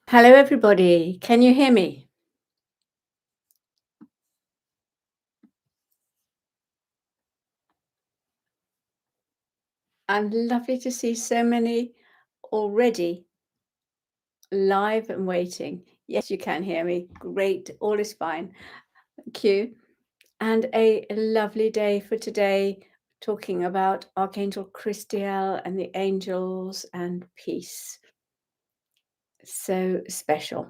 Hello, everybody. Can you hear me? I'm lovely to see so many already live and waiting. Yes, you can hear me. Great. All is fine. Thank you. And a lovely day for today, talking about Archangel Christiel and the angels and peace. So special.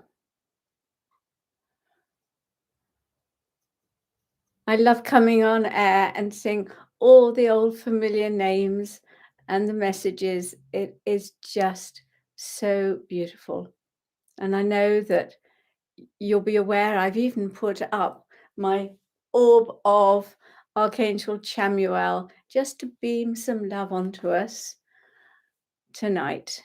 I love coming on air and seeing all the old familiar names and the messages. It is just so beautiful. And I know that you'll be aware I've even put up my orb of Archangel Chamuel just to beam some love onto us tonight.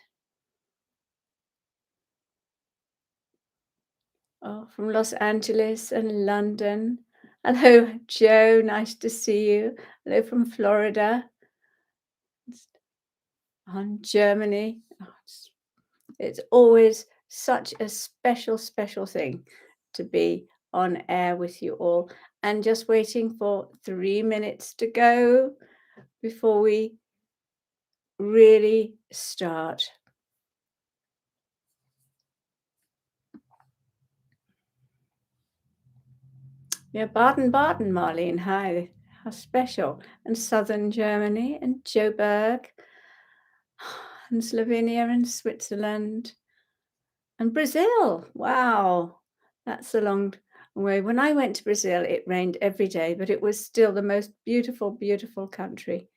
Oh, from Los Angeles and London. Hello, Joe. Nice to see you. Hello from Florida and Germany. Oh, it's always such a special, special thing to be on air with you all. And just waiting for 3 minutes to go before we really start. Yeah, Baden-Baden, Marlene. Hi. How special. And southern Germany and Joburg and Slovenia and Switzerland and Brazil. Wow. That's a long way. When I went to Brazil, it rained every day, but it was still the most beautiful, beautiful country.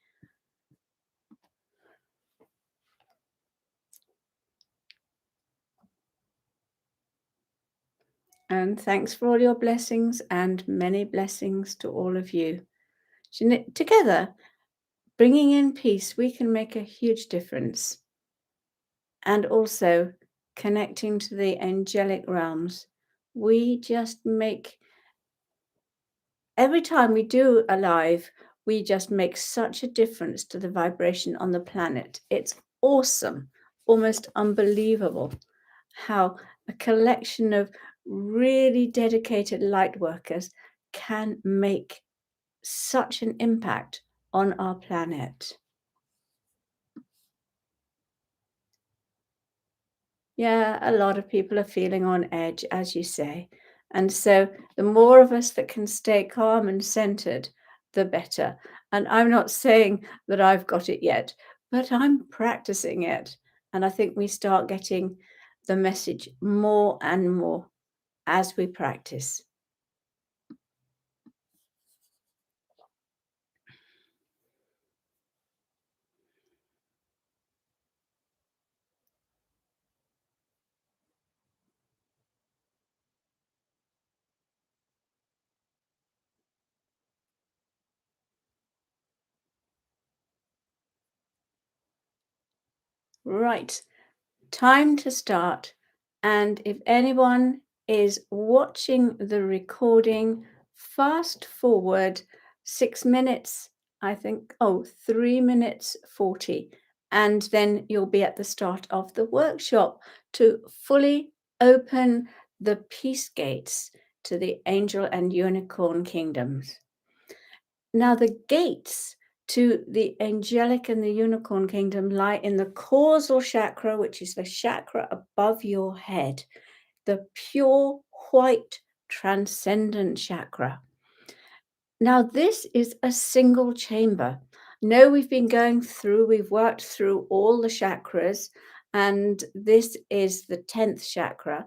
And thanks for all your blessings and many blessings to all of you. Together, bringing in peace, we can make a huge difference. And also connecting to the angelic realms, we just make, every time we do a live, we just make such a difference to the vibration on the planet. It's awesome, almost unbelievable how a collection of really dedicated light workers can make such an impact on our planet. Yeah, a lot of people are feeling on edge, as you say. And so the more of us that can stay calm and centered, the better. And I'm not saying that I've got it yet, but I'm practicing it. And I think we start getting the message more and more as we practice. Right. Time to start. And if anyone is watching the recording, fast forward 6 minutes, I think, 3 minutes 40. And then you'll be at the start of the workshop to fully open the peace gates to the angel and unicorn kingdoms. Now, the gates to the angelic and the unicorn kingdom lie in the causal chakra, which is the chakra above your head, the pure white transcendent chakra. Now, this is a single chamber. No, we've worked through all the chakras, and this is the 10th chakra.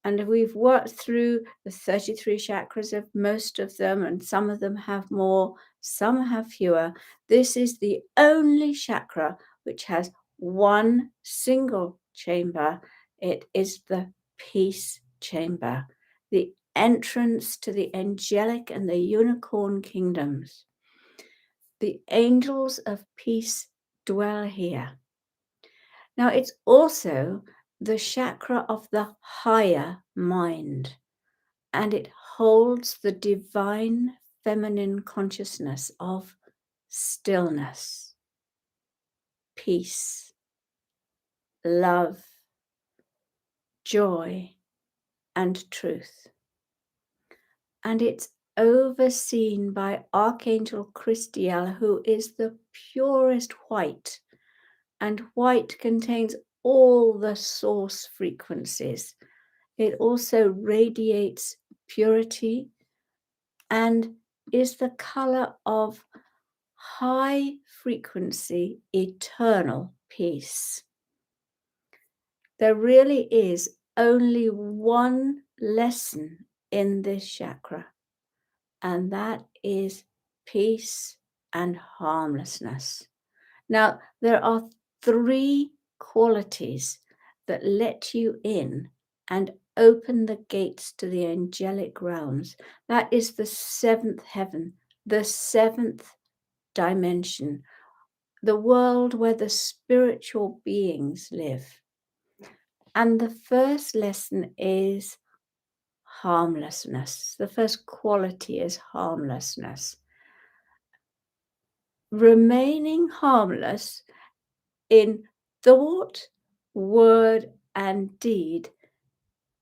And we've worked through the 33 chakras of most of them, and some of them have more, some have fewer. This is the only chakra which has one single chamber. It is the peace chamber, the entrance to the angelic and the unicorn kingdoms. The angels of peace dwell here. Now, it's also the chakra of the higher mind, and it holds the divine feminine consciousness of stillness, peace, love, joy, and truth. And it's overseen by Archangel Christiel, who is the purest white. And white contains all the source frequencies. It also radiates purity and is the color of high frequency, eternal peace. There really is only one lesson in this chakra, and that is peace and harmlessness. Now, there are 3 qualities that let you in and open the gates to the angelic realms. That is the 7th heaven, the 7th dimension, the world where the spiritual beings live. And the first lesson is harmlessness. The first quality is harmlessness. Remaining harmless in thought, word, and deed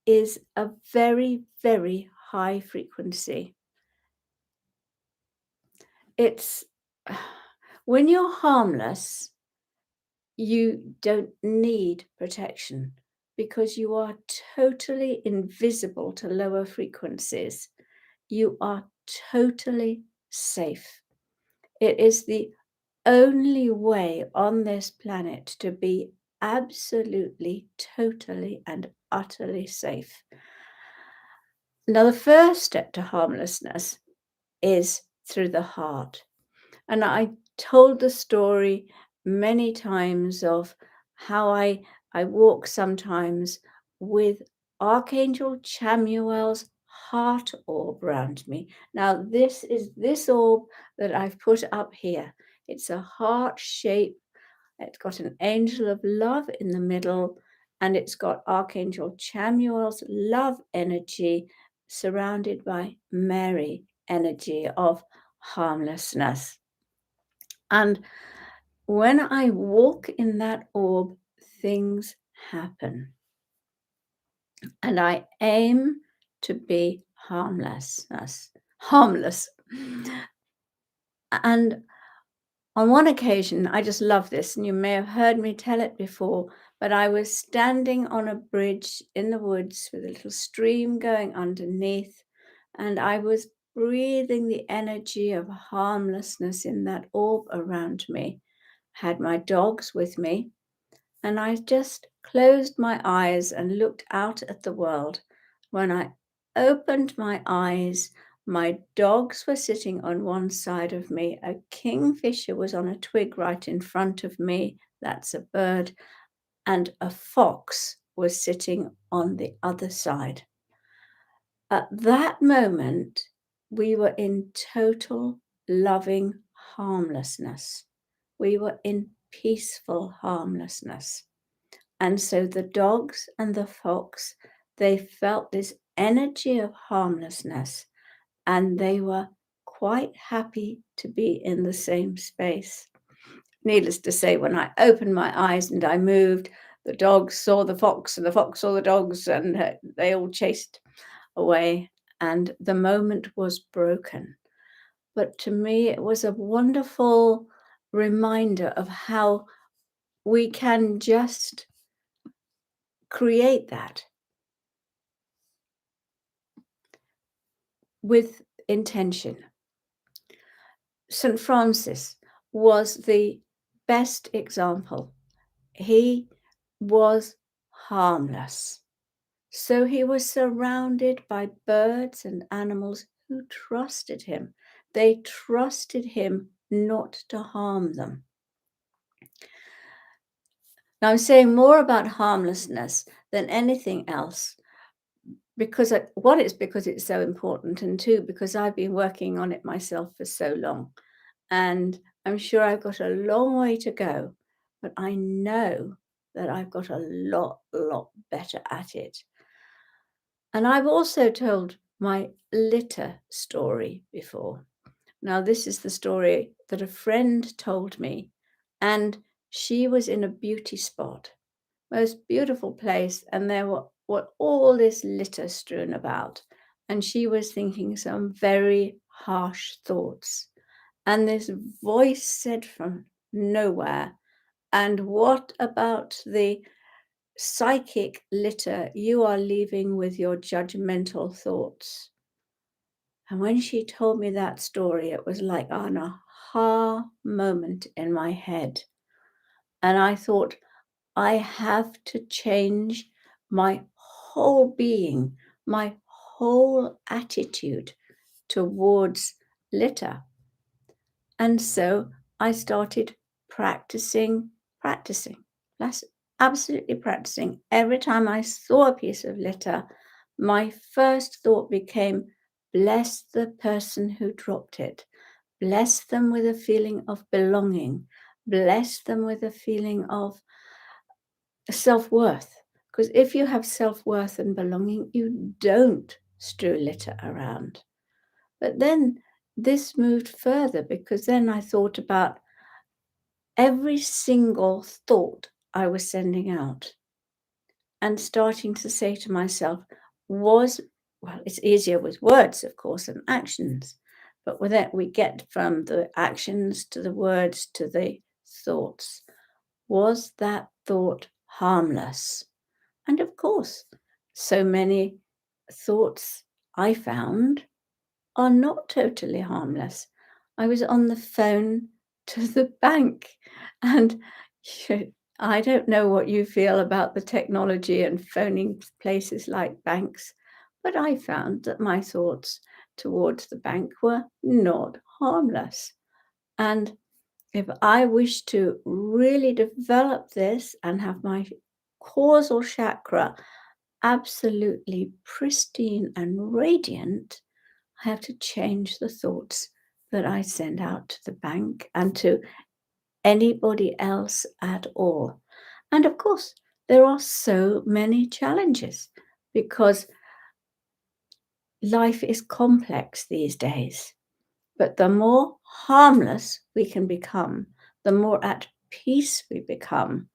is a very, very high frequency. It's when you're harmless, you don't need protection because you are totally invisible to lower frequencies. You are totally safe. It is the only way on this planet to be absolutely, totally, and utterly safe. Now, the first step to harmlessness is through the heart. And I told the story many times of how I walk sometimes with Archangel Chamuel's heart orb around me. Now, this is this orb that I've put up here. It's a heart shape. It's got an angel of love in the middle, and it's got Archangel Chamuel's love energy surrounded by Mary energy of harmlessness. And when I walk in that orb, things happen. And I aim to be harmless. And on one occasion, I just love this, and you may have heard me tell it before, but I was standing on a bridge in the woods with a little stream going underneath, and I was breathing the energy of harmlessness in that orb around me. Had my dogs with me, and I just closed my eyes and looked out at the world. When I opened my eyes, my dogs were sitting on one side of me. A kingfisher was on a twig right in front of me. That's a bird. And a fox was sitting on the other side. At that moment, we were in total loving harmlessness. We were in peaceful harmlessness. And so the dogs and the fox, they felt this energy of harmlessness, and they were quite happy to be in the same space. Needless to say, when I opened my eyes and I moved, the dogs saw the fox and the fox saw the dogs, and they all chased away, and the moment was broken. But to me, it was a wonderful reminder of how we can just create that with intention. St. Francis was the best example. He was harmless. So he was surrounded by birds and animals who trusted him. They trusted him not to harm them. Now, I'm saying more about harmlessness than anything else because one, it's because it's so important, and two, because I've been working on it myself for so long. And I'm sure I've got a long way to go, but I know that I've got a lot better at it. And I've also told my litter story before. Now, this is the story that a friend told me, and she was in a beauty spot, most beautiful place, and there were what all this litter strewn about. And she was thinking some very harsh thoughts. And this voice said from nowhere, "And what about the psychic litter you are leaving with your judgmental thoughts?" And when she told me that story, it was like an aha moment in my head. And I thought, I have to change my whole being, my whole attitude towards litter. And so I started practicing, that's absolutely practicing. Every time I saw a piece of litter, my first thought became, bless the person who dropped it. Bless them with a feeling of belonging. Bless them with a feeling of self-worth. Because if you have self-worth and belonging, you don't strew litter around. But then this moved further, because then I thought about every single thought I was sending out and starting to say to myself, well, it's easier with words, of course, than actions. But with it, we get from the actions to the words to the thoughts. Was that thought harmless? And of course, so many thoughts I found are not totally harmless. I was on the phone to the bank, and I don't know what you feel about the technology and phoning places like banks, but I found that my thoughts towards the bank were not harmless. And if I wish to really develop this and have my causal chakra absolutely pristine and radiant, I have to change the thoughts that I send out to the bank and to anybody else at all. And of course, there are so many challenges because life is complex these days. But the more harmless we can become, the more at peace we become,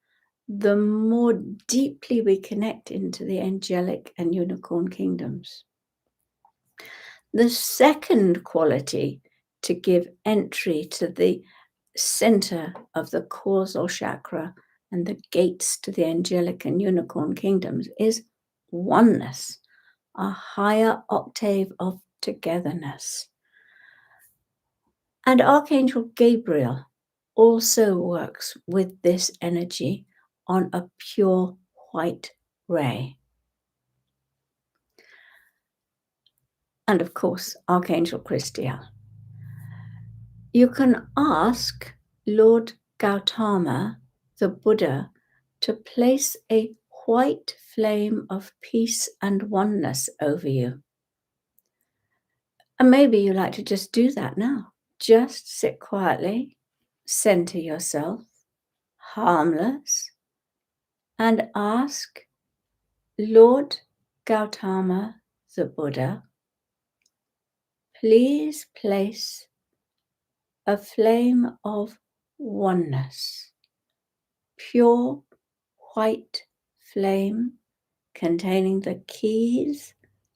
the more deeply we connect into the angelic and unicorn kingdoms. The second quality to give entry to the center of the causal chakra and the gates to the angelic and unicorn kingdoms is oneness, a higher octave of togetherness. And Archangel Gabriel also works with this energy on a pure white ray. And of course, Archangel Christiel. You can ask Lord Gautama, the Buddha, to place a white flame of peace and oneness over you. And maybe you like to just do that now. Just sit quietly, center yourself, harmless, and ask Lord Gautama, the Buddha, please place a flame of oneness, pure white flame containing the keys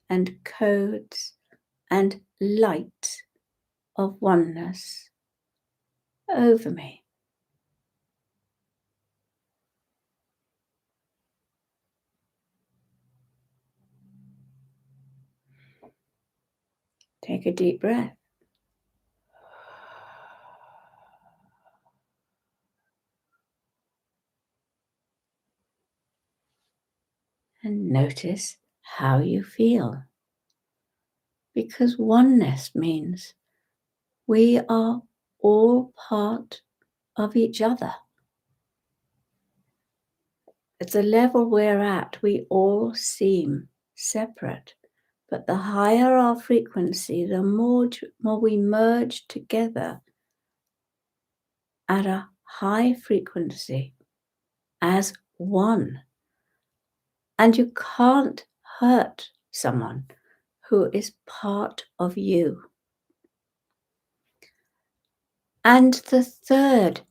and codes and light of oneness over me. Take a deep breath. And notice how you feel. Because oneness means we are all part of each other. At the level we're at, we all seem separate. But the higher our frequency, the more we merge together at a high frequency as one. And you can't hurt someone who is part of you. And the third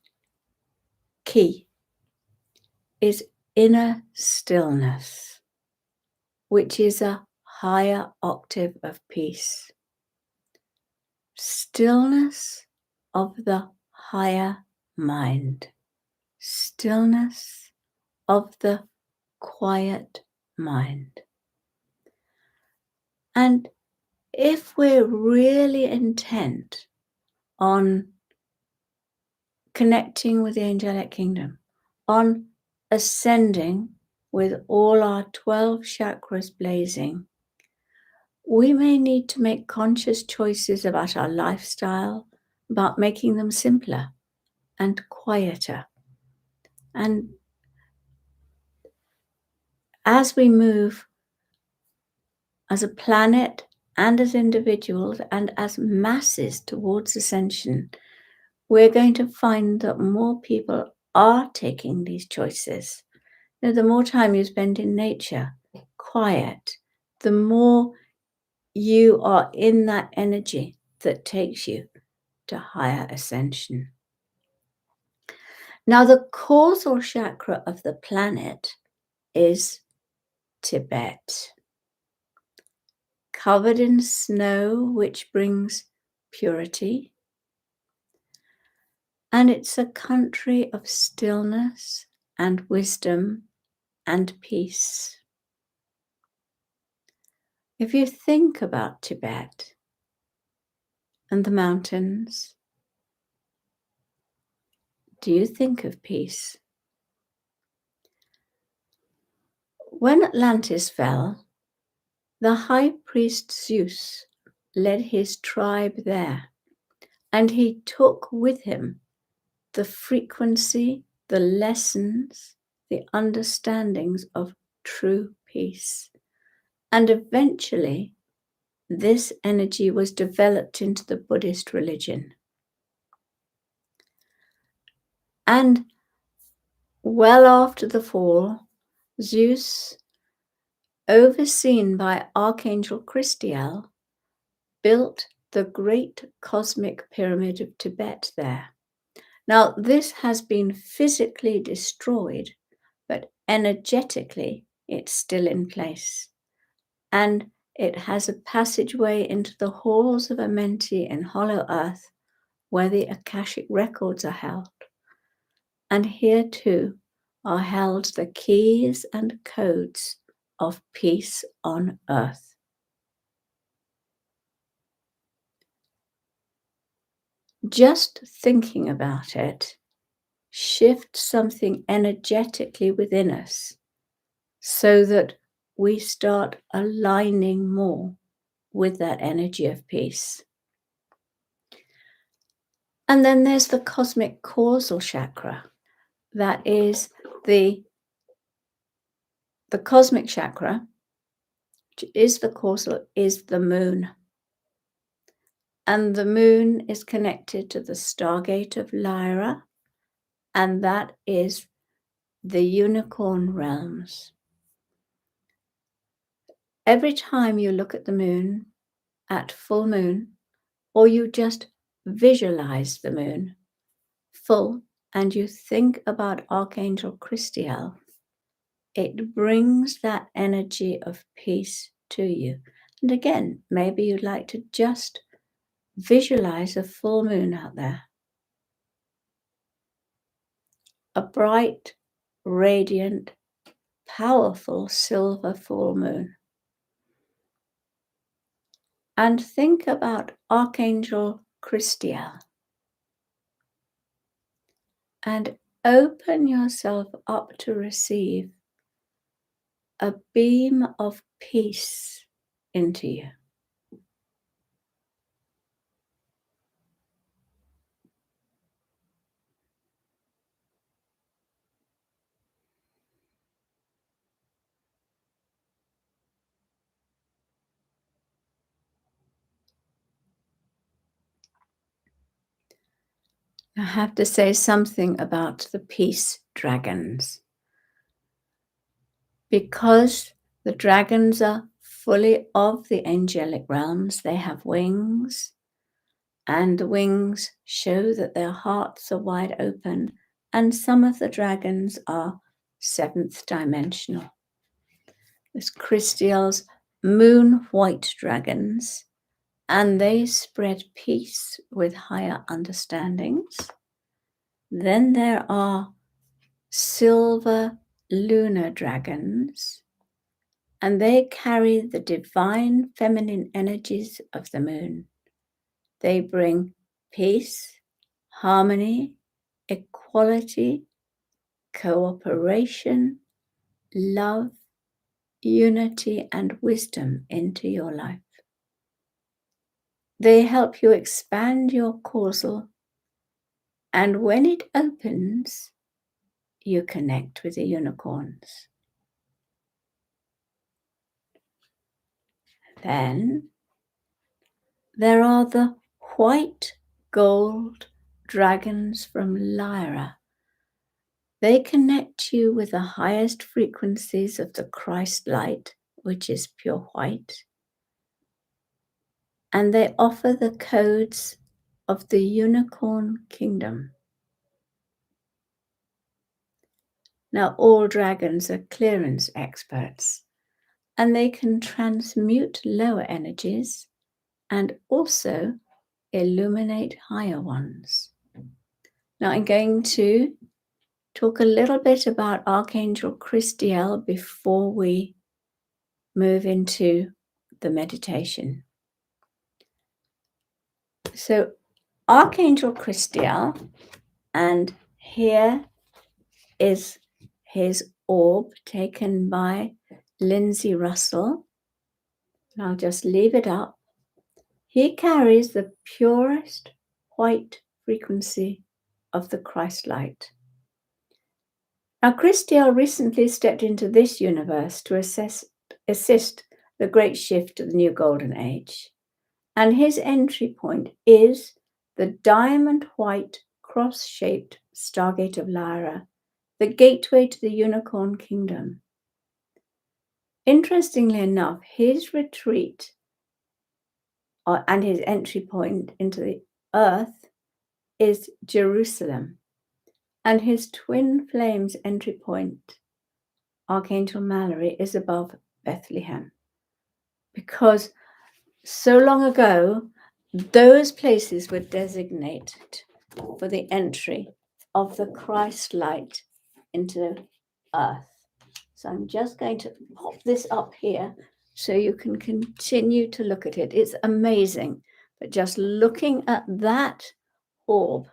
key is inner stillness. which is a higher octave of peace. Stillness of the higher mind. Stillness of the quiet mind. And if we're really intent on connecting with the angelic kingdom, on ascending with all our 12 chakras blazing, we may need to make conscious choices about our lifestyle, about making them simpler and quieter. And as we move as a planet and as individuals and as masses towards ascension, we're going to find that more people are taking these choices. You know, the more time you spend in nature, quiet, the more you are in that energy that takes you to higher ascension. Now, the causal chakra of the planet is Tibet, covered in snow, which brings purity. And it's a country of stillness and wisdom and peace. If you think about Tibet and the mountains, do you think of peace? When Atlantis fell, the high priest Zeus led his tribe there, and he took with him the frequency, the lessons, the understandings of true peace. And eventually, this energy was developed into the Buddhist religion. And well after the fall, Zeus, overseen by Archangel Christiel, built the great cosmic pyramid of Tibet there. Now, this has been physically destroyed, but energetically, it's still in place. And it has a passageway into the halls of Amenti in Hollow Earth, where the Akashic records are held. And here too are held the keys and codes of peace on earth. Just thinking about it shifts something energetically within us so that we start aligning more with that energy of peace. And then there's the cosmic causal chakra. That is the cosmic chakra, which is the causal, is the moon. And the moon is connected to the Stargate of Lyra, and that is the unicorn realms. Every time you look at the moon at full moon, or you just visualize the moon full, and you think about Archangel Christiel, it brings that energy of peace to you. And again, maybe you'd like to just visualize a full moon out there. A bright, radiant, powerful silver full moon. And think about Archangel Christiel. And open yourself up to receive a beam of peace into you. I have to say something about the peace dragons. Because the dragons are fully of the angelic realms, they have wings, and the wings show that their hearts are wide open, and some of the dragons are seventh dimensional. There's Christiel's moon white dragons, and they spread peace with higher understandings. Then there are silver lunar dragons, and they carry the divine feminine energies of the moon. They bring peace, harmony, equality, cooperation, love, unity, and wisdom into your life. They help you expand your causal, and when it opens, you connect with the unicorns. Then there are the white gold dragons from Lyra. They connect you with the highest frequencies of the Christ light, which is pure white. And they offer the codes of the unicorn kingdom. Now, all dragons are clearance experts, and they can transmute lower energies and also illuminate higher ones. Now, I'm going to talk a little bit about Archangel Christiel before we move into the meditation. So, Archangel Christiel, and here is his orb taken by Lindsay Russell. And I'll just leave it up. He carries the purest white frequency of the Christ light. Now, Christiel recently stepped into this universe to assist the great shift of the new golden age. And his entry point is the diamond white cross-shaped Stargate of Lyra, the gateway to the unicorn kingdom. Interestingly enough, his retreat and his entry point into the earth is Jerusalem, and his twin flames entry point, Archangel Mallory, is above Bethlehem, because so long ago those places were designated for the entry of the Christ light into earth. So I'm just going to pop this up here so you can continue to look at it. It's amazing, but just looking at that orb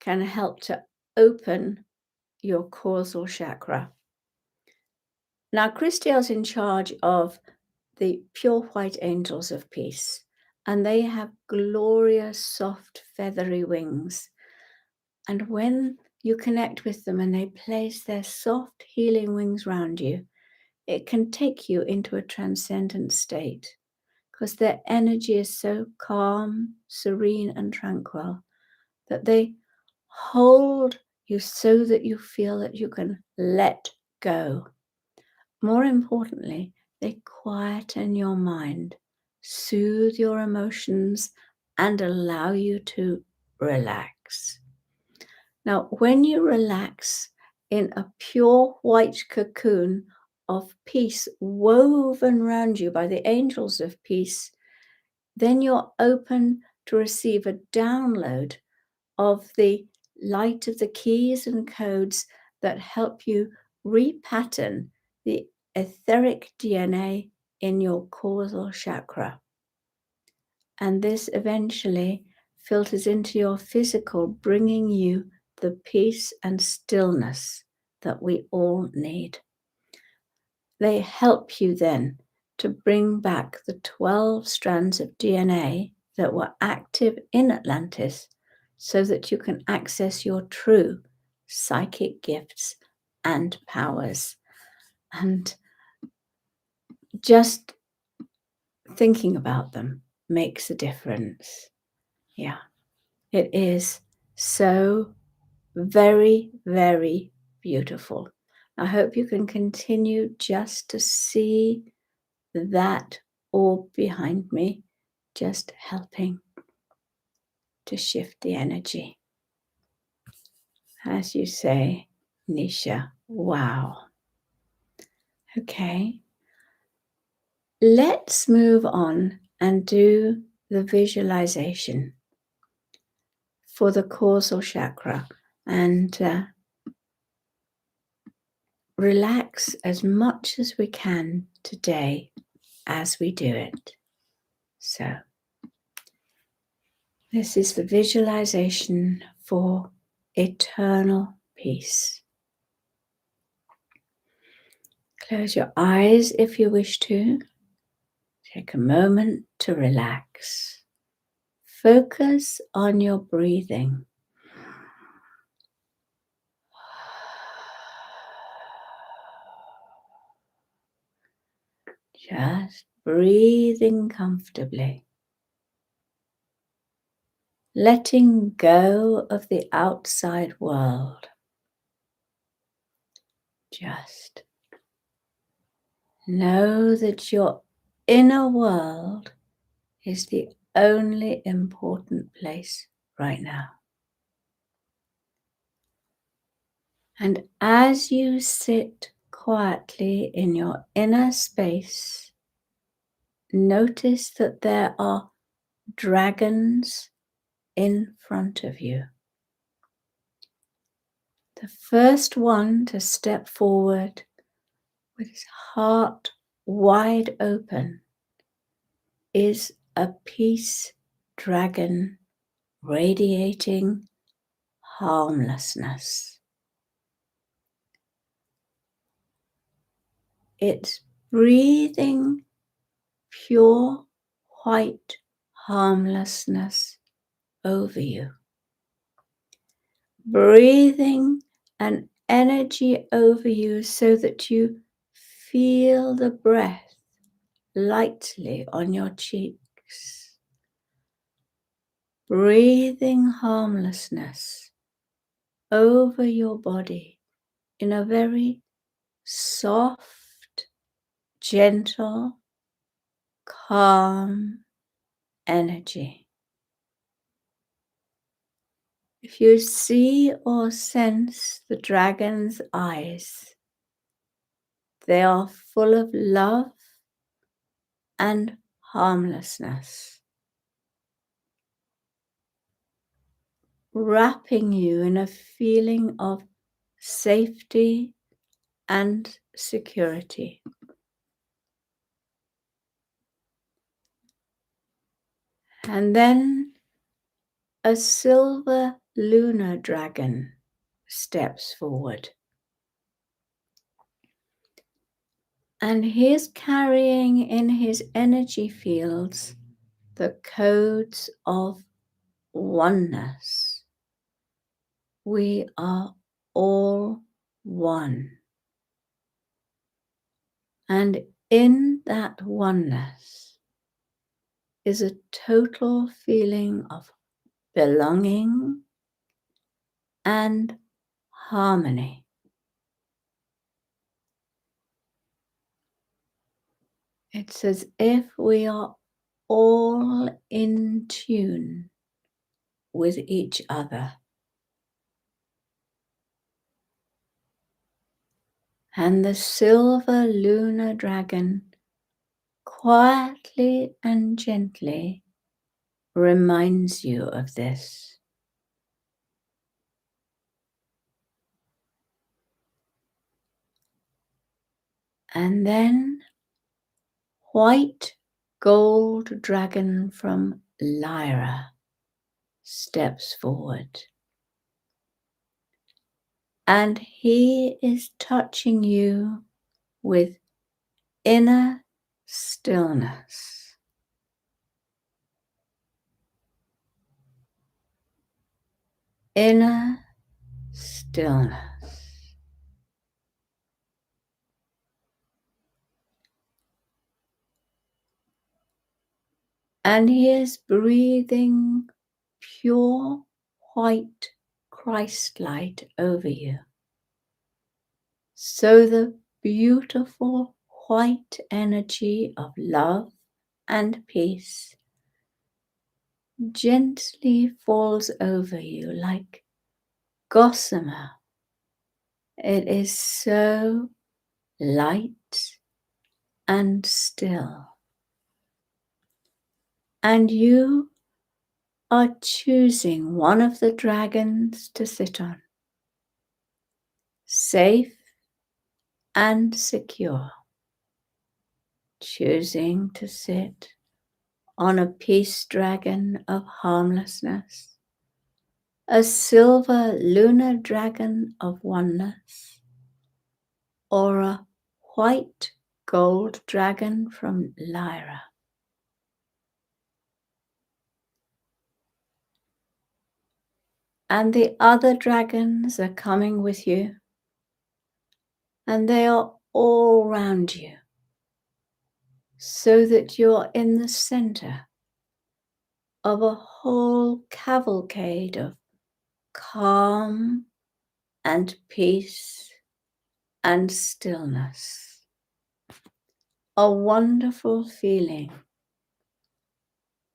can help to open your causal chakra. Now, Christiel's in charge of the pure white angels of peace, and they have glorious, soft, feathery wings. And when you connect with them and they place their soft, healing wings round you, it can take you into a transcendent state because their energy is so calm, serene, and tranquil that they hold you so that you feel that you can let go. More importantly, they quieten your mind, soothe your emotions, and allow you to relax. Now, when you relax in a pure white cocoon of peace woven around you by the angels of peace, then you're open to receive a download of the light of the keys and codes that help you repattern the etheric DNA in your causal chakra. And this eventually filters into your physical, bringing you the peace and stillness that we all need. They help you then to bring back the 12 strands of DNA that were active in Atlantis so that you can access your true psychic gifts and powers. And just thinking about them makes a difference. Yeah, it is so very, very beautiful. I hope you can continue just to see that orb behind me, just helping to shift the energy. As you say, Nisha, wow. Okay, let's move on and do the visualization for the causal chakra, and relax as much as we can today as we do it. So, this is the visualization for eternal peace. Close your eyes if you wish to. Take a moment to relax. Focus on your breathing. Just breathing comfortably. Letting go of the outside world. Just know that your inner world is the only important place right now. And as you sit quietly in your inner space, notice that there are dragons in front of you. The first one to step forward with his heart wide open is a peace dragon radiating harmlessness. It's breathing pure white harmlessness over you. Breathing an energy over you so that you feel the breath lightly on your cheeks. Breathing harmlessness over your body in a very soft, gentle, calm energy. If you see or sense the dragon's eyes, they are full of love and harmlessness, wrapping you in a feeling of safety and security. And then a silver lunar dragon steps forward. And he is carrying in his energy fields the codes of oneness. We are all one. And in that oneness is a total feeling of belonging and harmony. It's as if we are all in tune with each other. And the silver lunar dragon quietly and gently reminds you of this. And then white gold dragon from Lyra steps forward. And he is touching you with inner stillness. Inner stillness. And he is breathing pure white Christ light over you. So the beautiful white energy of love and peace gently falls over you like gossamer. It is so light and still. And you are choosing one of the dragons to sit on, safe and secure, choosing to sit on a peace dragon of harmlessness, a silver lunar dragon of oneness, or a white gold dragon from Lyra. And the other dragons are coming with you, and they are all around you, so that you're in the center of a whole cavalcade of calm and peace and stillness. A wonderful feeling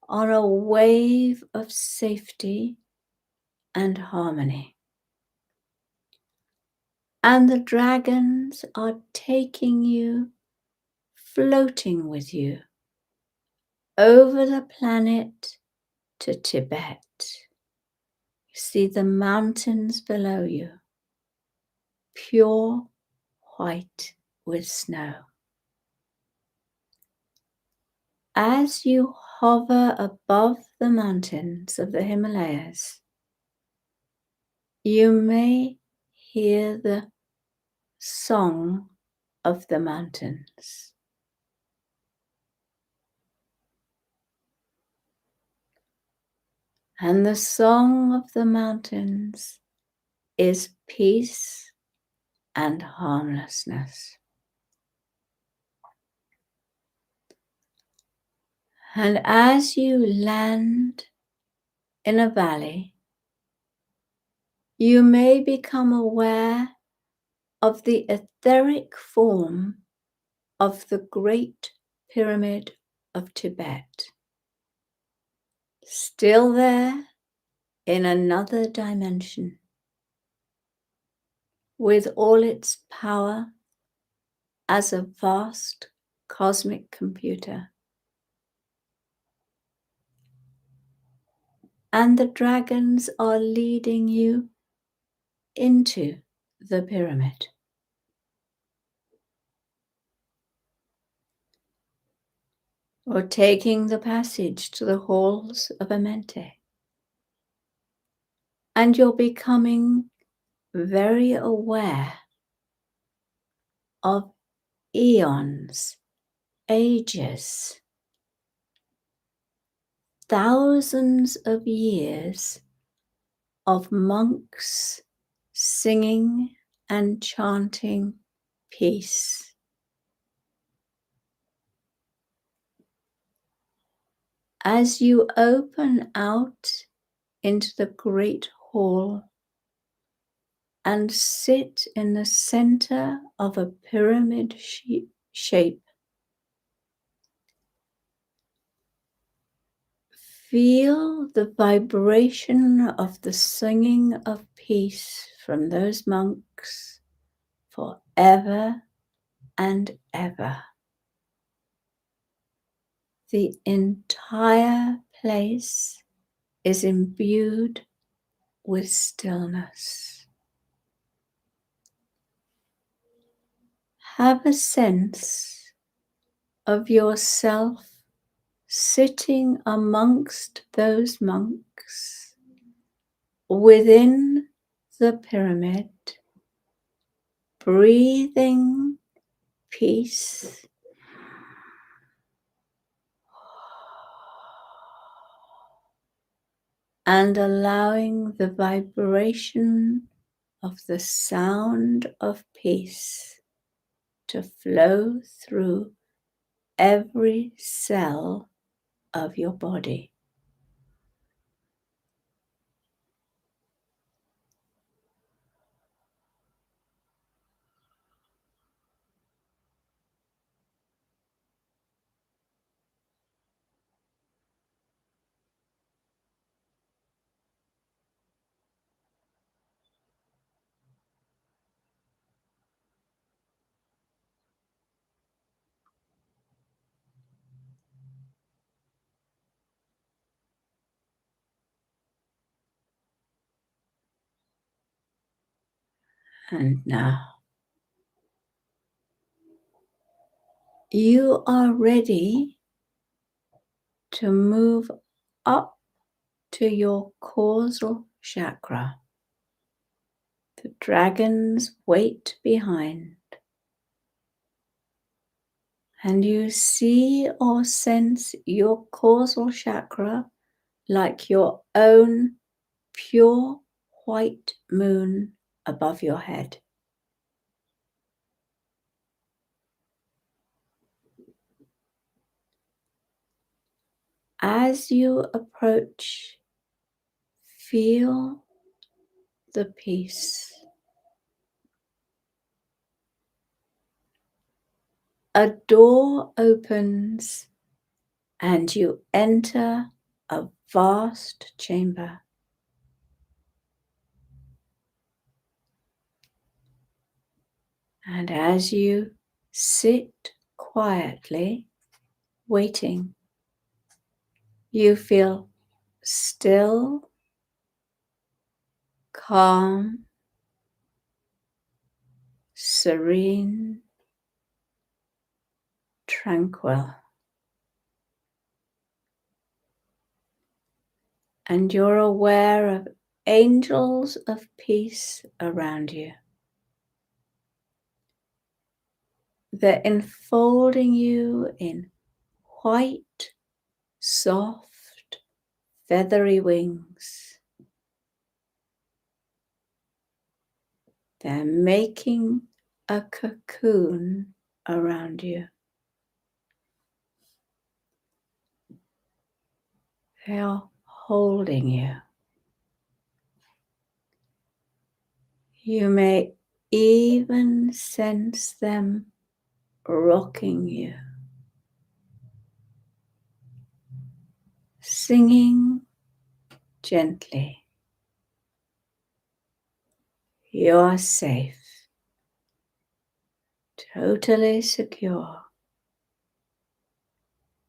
on a wave of safety and harmony. And the dragons are taking you, floating with you over the planet to Tibet. You see the mountains below you, pure white with snow. As you hover above the mountains of the Himalayas, you may hear the song of the mountains. And the song of the mountains is peace and harmlessness. And as you land in a valley, you may become aware of the etheric form of the Great Pyramid of Tibet, still there in another dimension, with all its power as a vast cosmic computer. And the dragons are leading you into the pyramid. Or taking the passage to the halls of Amenti. And you're becoming very aware of eons, ages, thousands of years of monks singing and chanting peace. As you open out into the great hall and sit in the center of a pyramid shape, feel the vibration of the singing of peace from those monks forever and ever. The entire place is imbued with stillness. Have a sense of yourself sitting amongst those monks within the pyramid, breathing peace and allowing the vibration of the sound of peace to flow through every cell of your body. And now you are ready to move up to your causal chakra. The dragons wait behind, and you see or sense your causal chakra like your own pure white moon above your head. As you approach, feel the peace. A door opens and you enter a vast chamber. And as you sit quietly, waiting, you feel still, calm, serene, tranquil. And you're aware of angels of peace around you. They're enfolding you in white, soft, feathery wings. They're making a cocoon around you. They are holding you. You may even sense them rocking you, singing gently. You're safe, totally secure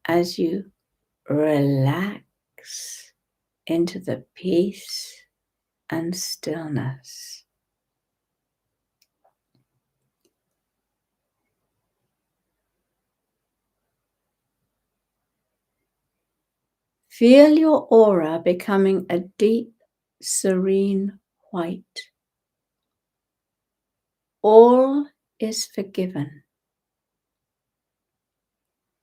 as you relax into the peace and stillness. Feel your aura becoming a deep, serene white. All is forgiven.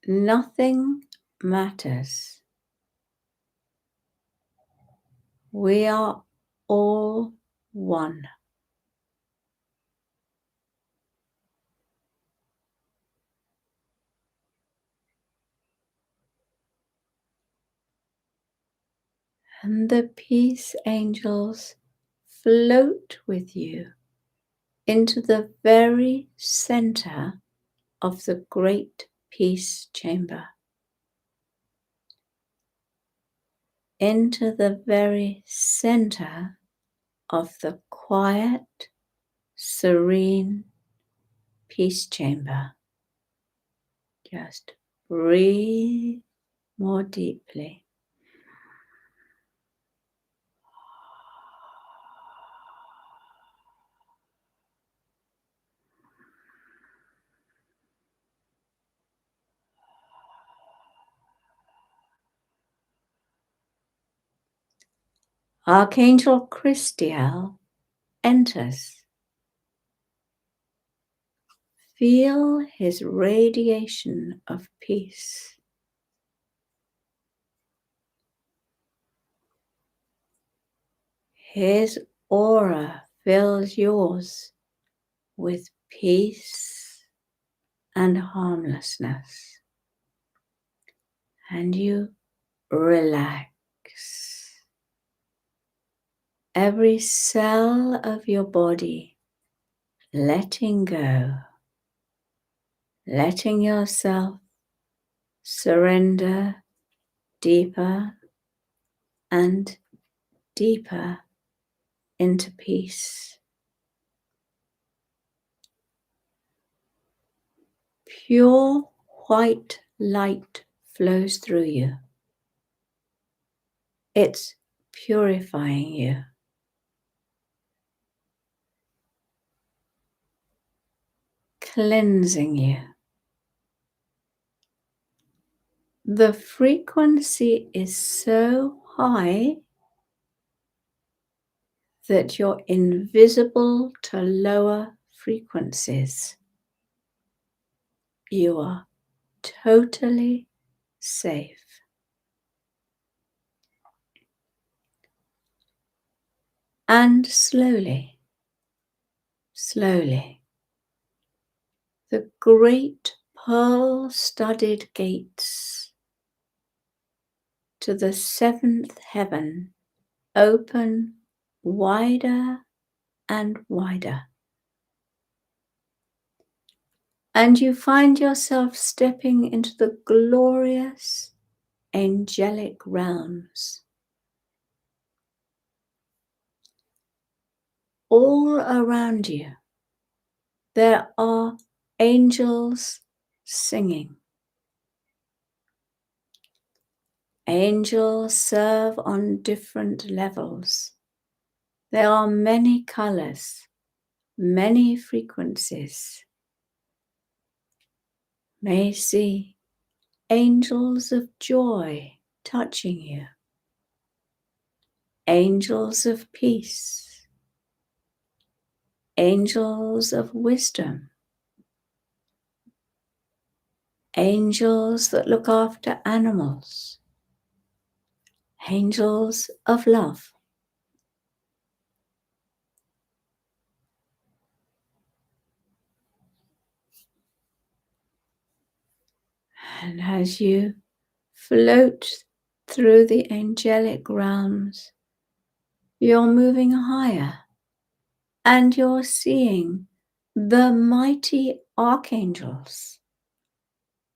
Nothing matters. We are all one. And the peace angels float with you into the very center of the great peace chamber. Into the very center of the quiet, serene peace chamber. Just breathe more deeply. Archangel Christiel enters. Feel his radiation of peace. His aura fills yours with peace and harmlessness, and you relax. Every cell of your body letting go, letting yourself surrender deeper and deeper into peace. Pure white light flows through you. It's purifying you. cleansing you. The frequency is so high that you're invisible to lower frequencies. You are totally safe. And slowly, the great pearl-studded gates to the seventh heaven open wider and wider. And you find yourself stepping into the glorious angelic realms. All around you, there are angels singing. Angels serve on different levels. There are many colors, many frequencies. May see angels of joy touching you, angels of peace, angels of wisdom, angels that look after animals, angels of love. And as you float through the angelic realms, you're moving higher and you're seeing the mighty archangels,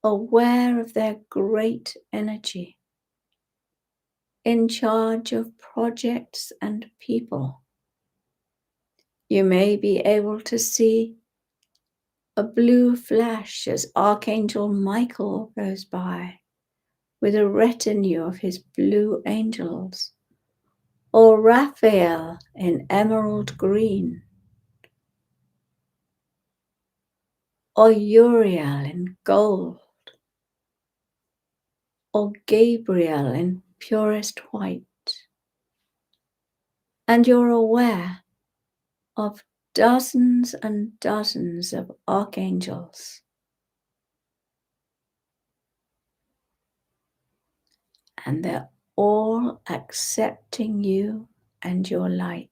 aware of their great energy, in charge of projects and people. You may be able to see a blue flash as Archangel Michael goes by with a retinue of his blue angels, or Raphael in emerald green, or Uriel in gold, or Gabriel in purest white. And you're aware of dozens and dozens of archangels. And they're all accepting you and your light.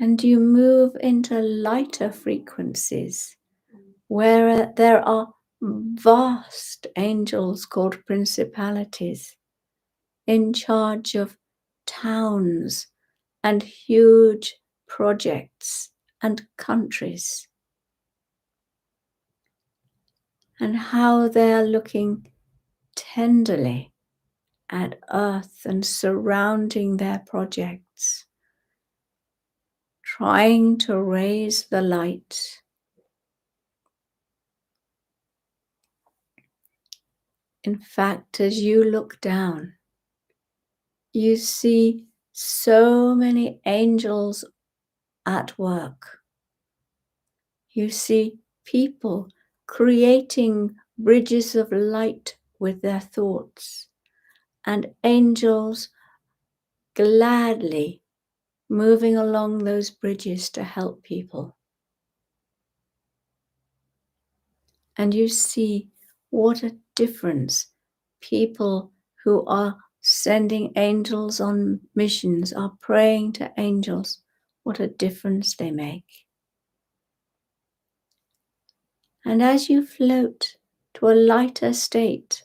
And you move into lighter frequencies where there are vast angels called principalities in charge of towns and huge projects and countries, and how they are looking tenderly at earth and surrounding their projects, trying to raise the light. In fact, as you look down, you see so many angels at work. You see people creating bridges of light with their thoughts, and angels gladly moving along those bridges to help people. And you see what a difference people who are sending angels on missions, are praying to angels, what a difference they make. And as you float to a lighter state,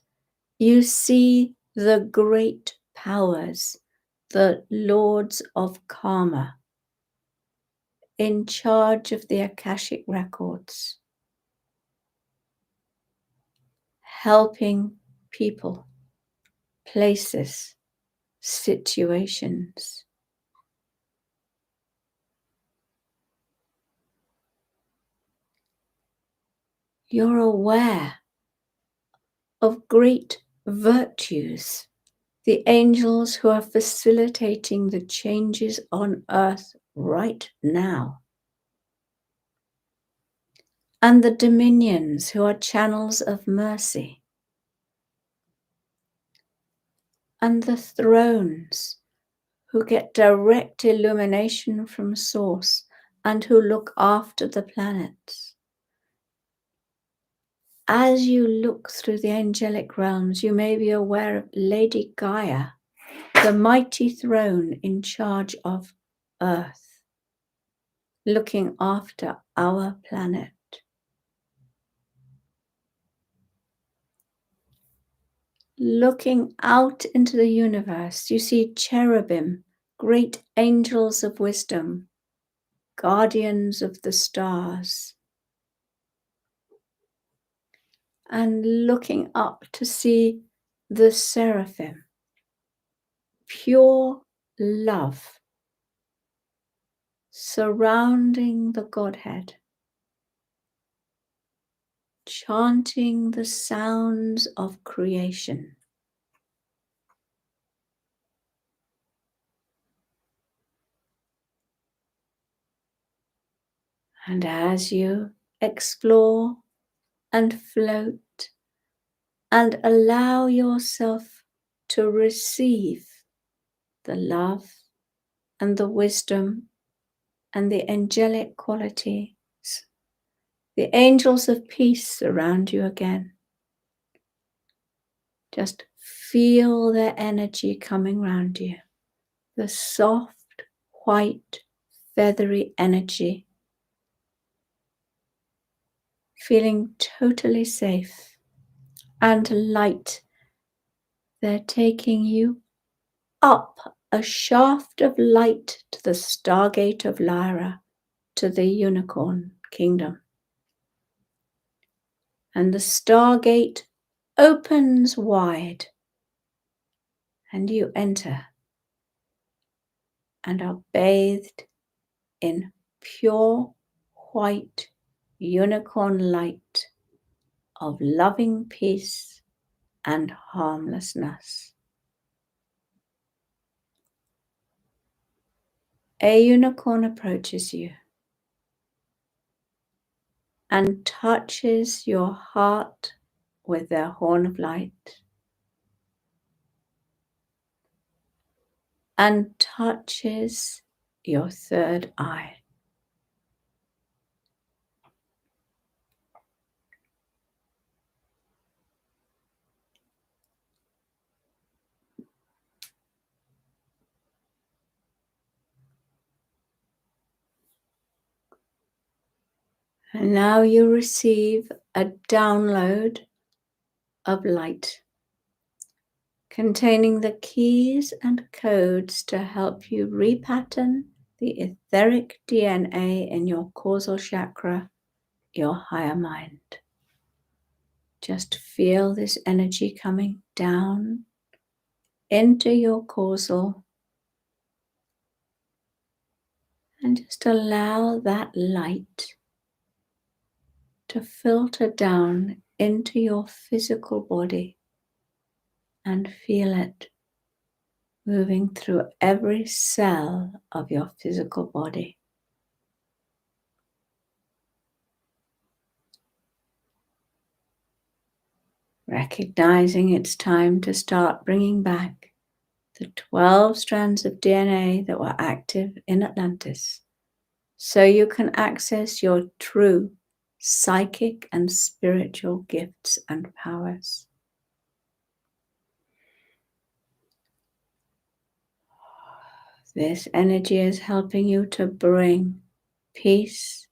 you see the great powers, the lords of karma, in charge of the Akashic records, helping people, places, situations. You're aware of great virtues, the angels who are facilitating the changes on earth right now. and the dominions who are channels of mercy, and the thrones who get direct illumination from Source and who look after the planets. As you look through the angelic realms, you may be aware of Lady Gaia, the mighty throne in charge of Earth, looking after our planet. Looking out into the universe, you see cherubim, great angels of wisdom, guardians of the stars. And looking up to see the seraphim, pure love, surrounding the Godhead, chanting the sounds of creation. And as you explore and float and allow yourself to receive the love and the wisdom and the angelic qualities, the angels of peace surround you again. Just feel their energy coming around you, the soft, white, feathery energy, feeling totally safe and light. They're taking you up a shaft of light to the stargate of Lyra, to the unicorn kingdom. And the stargate opens wide, and you enter and are bathed in pure white unicorn light of loving peace and harmlessness. A unicorn approaches you and touches your heart with their horn of light, and touches your third eye. And now you receive a download of light containing the keys and codes to help you repattern the etheric DNA in your causal chakra, your higher mind. Just feel this energy coming down into your causal, and just allow that light to filter down into your physical body and feel it moving through every cell of your physical body. Recognizing it's time to start bringing back the 12 strands of DNA that were active in Atlantis, so you can access your true psychic and spiritual gifts and powers. This energy is helping you to bring peace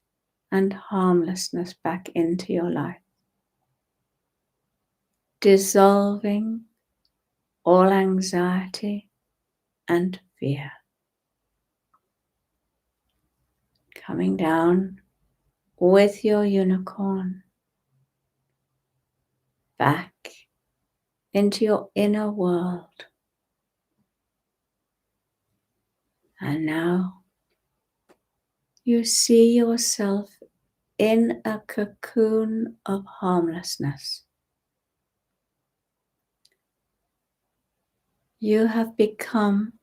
and harmlessness back into your life, dissolving all anxiety and fear. Coming down with your unicorn back into your inner world. And now you see yourself in a cocoon of harmlessness. You have become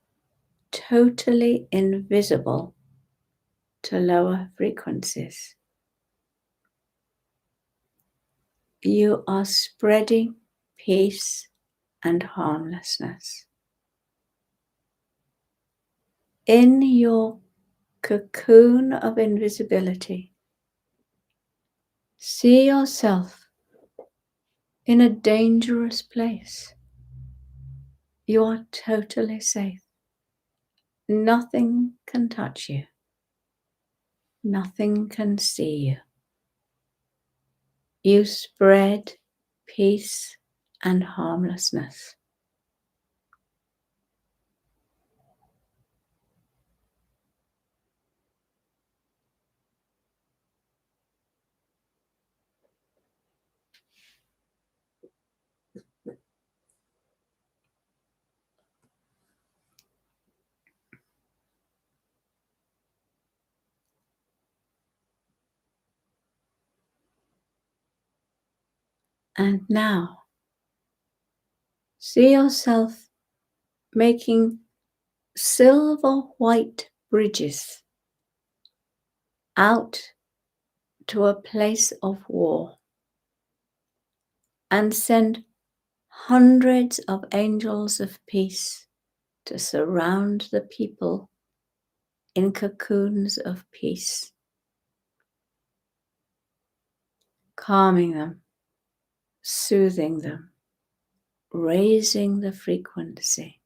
totally invisible to lower frequencies. You are spreading peace and harmlessness. In your cocoon of invisibility, see yourself in a dangerous place. You are totally safe. Nothing can touch you. Nothing can see you. You spread peace and harmlessness. And now, see yourself making silver white bridges out to a place of war, and send hundreds of angels of peace to surround the people in cocoons of peace, calming them, soothing them, raising the frequency.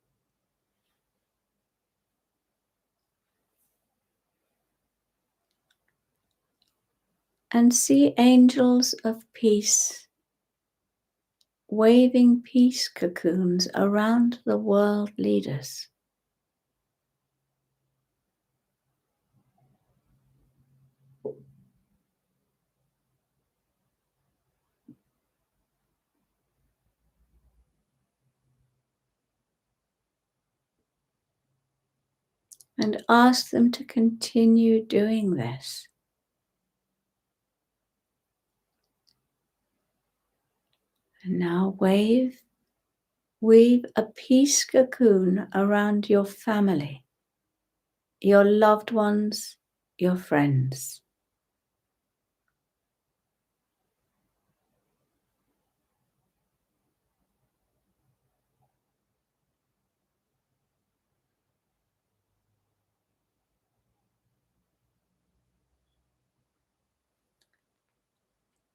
And see angels of peace waving peace cocoons around the world leaders. And ask them to continue doing this. And now weave a peace cocoon around your family, your loved ones, your friends.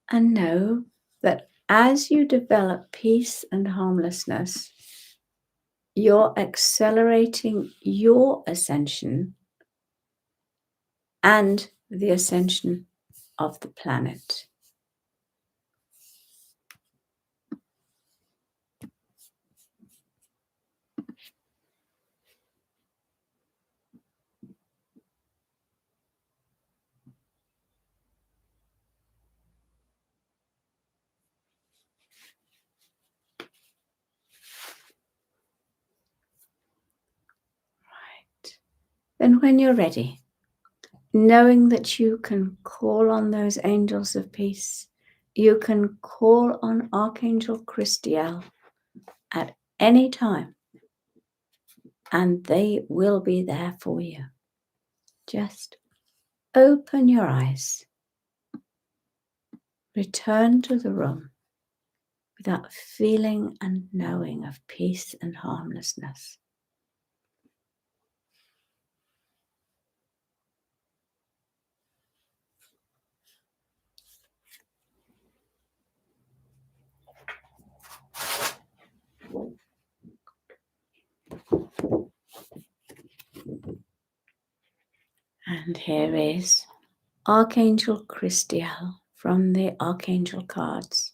And know that as you develop peace and harmlessness, you're accelerating your ascension and the ascension of the planet. Right. Then when you're ready, knowing that you can call on those angels of peace, you can call on Archangel Christiel at any time, and they will be there for you. Just open your eyes, return to the room with that feeling and knowing of peace and harmlessness. And here is Archangel Christiel from the Archangel cards.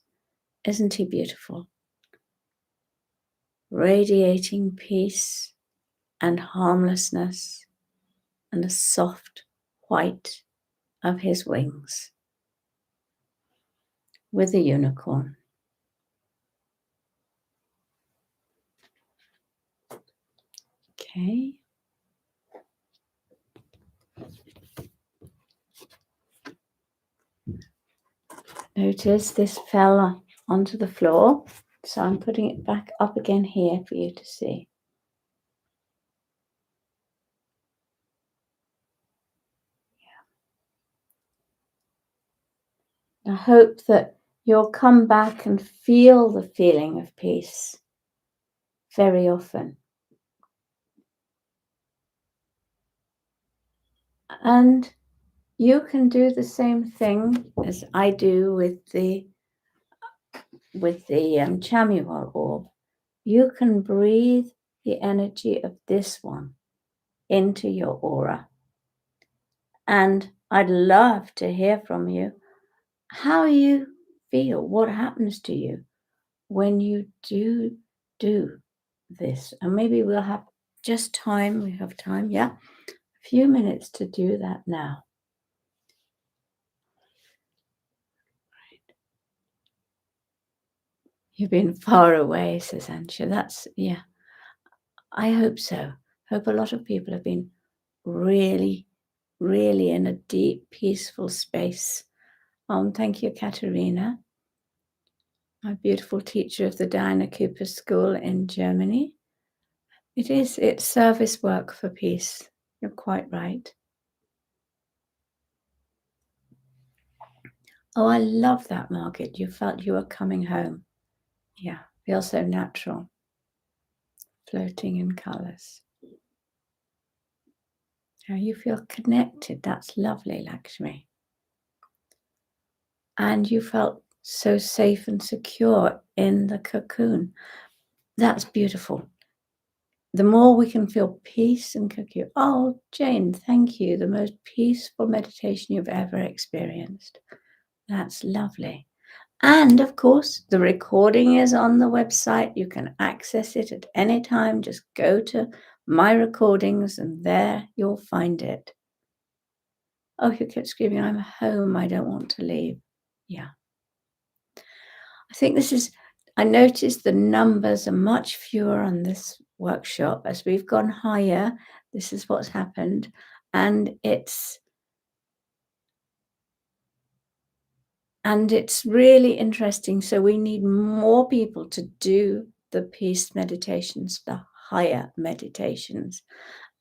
Isn't he beautiful? Radiating peace and harmlessness and the soft white of his wings with a unicorn. Okay. Notice this fell onto the floor, so I'm putting it back up again here for you to see. I hope that you'll come back and feel the feeling of peace very often. And you can do the same thing as I do with the Chamuel orb. You can breathe the energy of this one into your aura. And I'd love to hear from you how you feel, what happens to you when you do this. And maybe we'll have just time. We have time, yeah? A few minutes to do that now. You've been far away, says Ansha. That's, yeah, I hope so. Hope a lot of people have been really, really in a deep, peaceful space. Thank you, Katerina, my beautiful teacher of the Diana Cooper School in Germany. It's service work for peace. You're quite right. Oh, I love that, Margaret. You felt you were coming home. Yeah, feels so natural. Floating in colours. Now you feel connected. That's lovely, Lakshmi. And you felt so safe and secure in the cocoon. That's beautiful. The more we can feel peace and cocoon. Oh, Jane, thank you. The most peaceful meditation you've ever experienced. That's lovely. And of course, the recording is on the website. You can access it at any time. Just go to my recordings and there you'll find it. Oh, you kept screaming, I'm home. I don't want to leave. Yeah. I think I noticed the numbers are much fewer on this workshop. As we've gone higher, this is what's happened. And it's really interesting. So we need more people to do the peace meditations, the higher meditations.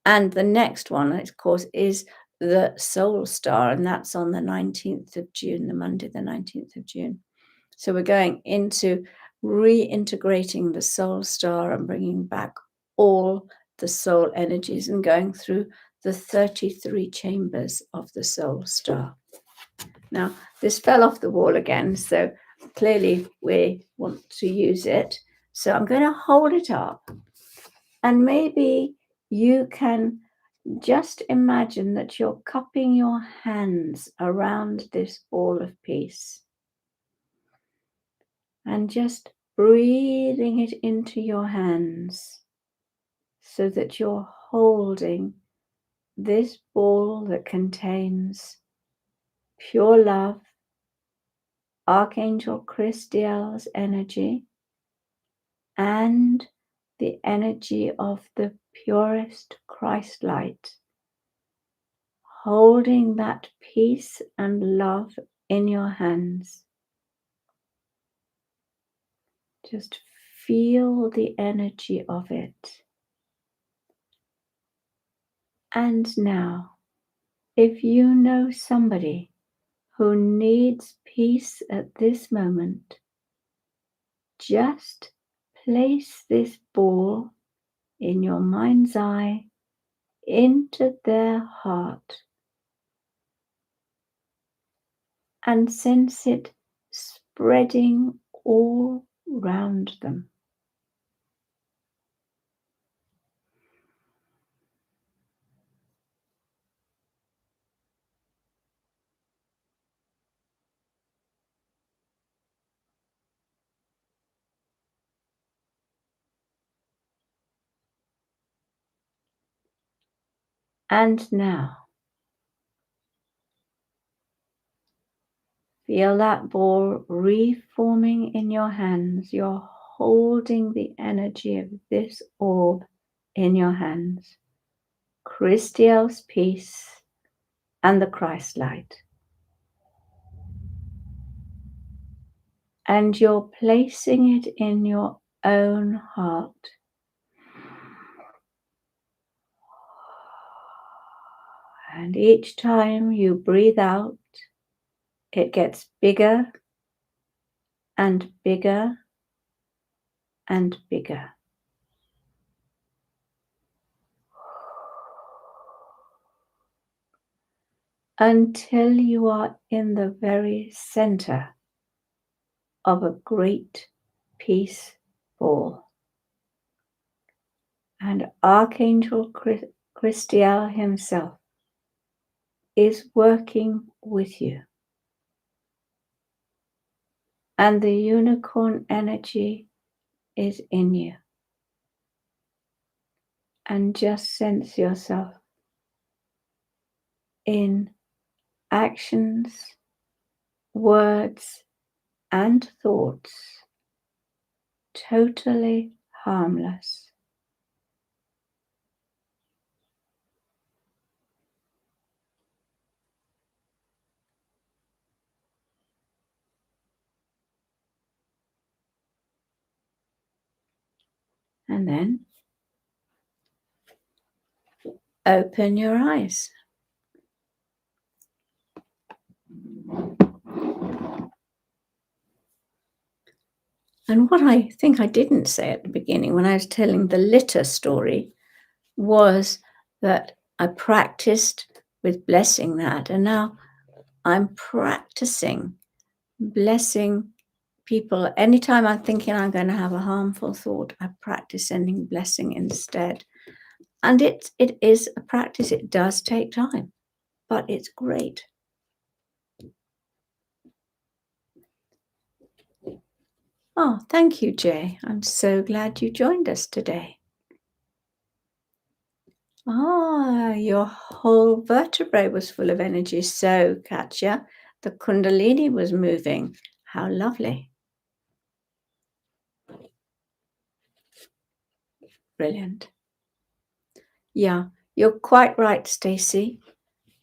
And the next one, of course, is the Soul Star, and that's on the 19th of June, the Monday, the 19th of June. So we're going into reintegrating the Soul Star and bringing back all the soul energies and going through the 33 chambers of the Soul Star. Now, this fell off the wall again, so clearly we want to use it. So I'm going to hold it up, and maybe you can just imagine that you're cupping your hands around this ball of peace and just breathing it into your hands so that you're holding this ball that contains pure love, Archangel Christiel's energy, and the energy of the purest Christ light, holding that peace and love in your hands. Just feel the energy of it. And now, if you know somebody who needs peace at this moment, just place this ball in your mind's eye into their heart and sense it spreading all round them. And now, feel that ball reforming in your hands. You're holding the energy of this orb in your hands. Christiel's peace and the Christ light. And you're placing it in your own heart. And each time you breathe out, it gets bigger and bigger and bigger. Until you are in the very center of a great peace ball. And Archangel Christiel himself is working with you. And the unicorn energy is in you. And just sense yourself in actions, words, and thoughts totally harmless. And then open your eyes. And what I think I didn't say at the beginning when I was telling the litter story was that I practiced with blessing that. And now I'm practicing blessing people. Anytime I'm thinking I'm going to have a harmful thought, I practice sending blessing instead. And it is a practice. It does take time, but it's great. Oh, thank you, Jay. I'm so glad you joined us today. Ah, your whole vertebrae was full of energy. So, Katya, the Kundalini was moving. How lovely. Brilliant. Yeah, you're quite right, Stacey.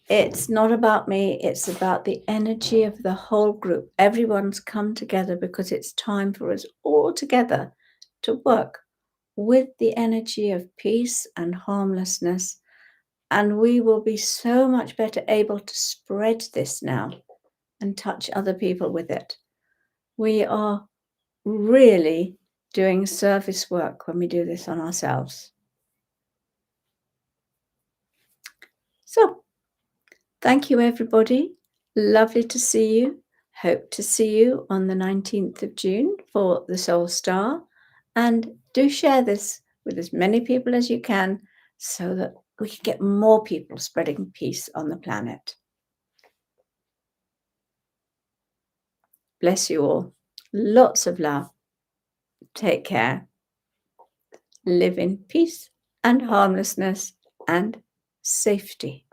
It's not about me. It's about the energy of the whole group. Everyone's come together because it's time for us all together to work with the energy of peace and harmlessness. And we will be so much better able to spread this now and touch other people with it. We are really doing service work when we do this on ourselves. So, thank you, everybody. Lovely to see you. Hope to see you on the 19th of June for the Soul Star. And do share this with as many people as you can so that we can get more people spreading peace on the planet. Bless you all. Lots of love. Take care. Live in peace and harmlessness and safety.